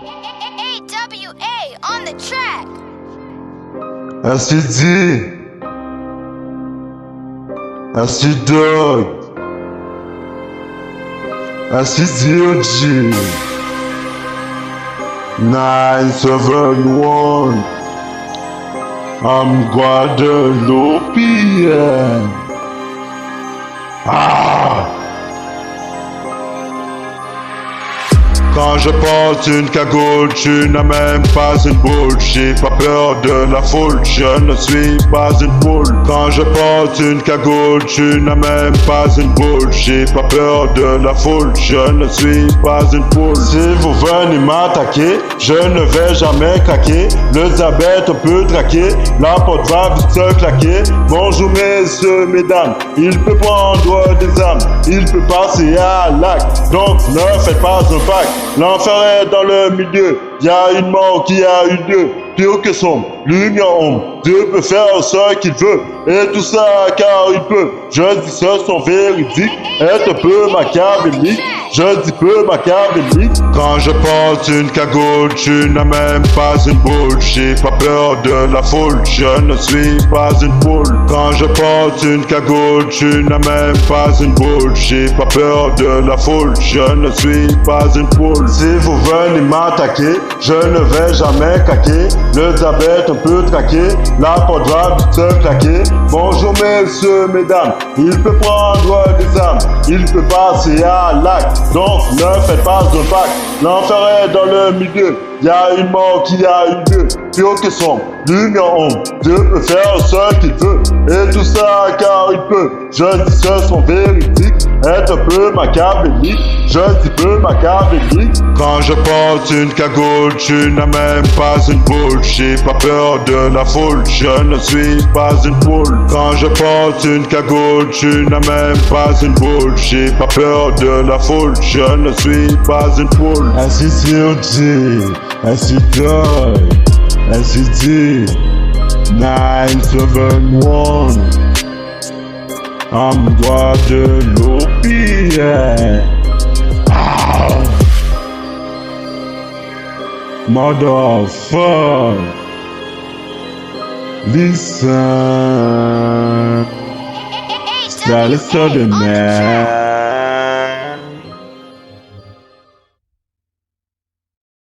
AWA on the track. Acid Acid Dog, Acid OG, 971, I'm Guadeloupean. Ah! Quand je porte une cagoule, tu n'as même pas une boule. J'ai pas peur de la foule, je ne suis pas une poule. Quand je porte une cagoule, tu n'as même pas une boule. J'ai pas peur de la foule, je ne suis pas une poule. Si vous venez m'attaquer, je ne vais jamais craquer. Le diabète peut traquer, la porte va vite se claquer. Bonjour messieurs, mesdames, il peut prendre des armes, il peut passer à l'acte. Donc ne faites pas un pacte. L'enfer est dans le milieu, y a une mort qui a eu lieu. Pire que sombre, lumière ombre, Dieu peut faire ce qu'il veut, et tout ça car il peut. Je dis ce sont véridiques, est un peu machiavélique. Je dis peu machiavélique. Quand je porte une cagoule, tu n'as même pas une boule. J'ai pas peur de la foule, je ne suis pas une poule. Quand je porte une cagoule, tu n'as même pas une boule. J'ai pas peur de la foule, je ne suis pas une poule. Si vous venez m'attaquer, je ne vais jamais craquer. Le diabète peut traquer, la porte va vite se claquer. Bonjour messieurs, mesdames, il peut prendre des armes, il peut passer à l'acte. Donc ne faites pas un pacte, l'enfer est dans le milieu, y a une mort qui a eu lieu. Pire que sombre, lumière ombre, Dieu peut faire ce qu'il veut, et tout ça car il peut. Je dis ce sont véridiques, est un peu machiavélique. Je dis peu machiavélique. Quand je porte une cagoule, tu n'as même pas une boule. J'ai pas peur de la foule, je ne suis pas une poule. Quand je porte une cagoule, tu n'as même pas une boule. J'ai pas peur de la foule, je ne suis pas une poule. ACCOG, ACDOG, ACD, 971, I'm Guadeloupean. Motherfucker, listen, AWA listen to on the track. man.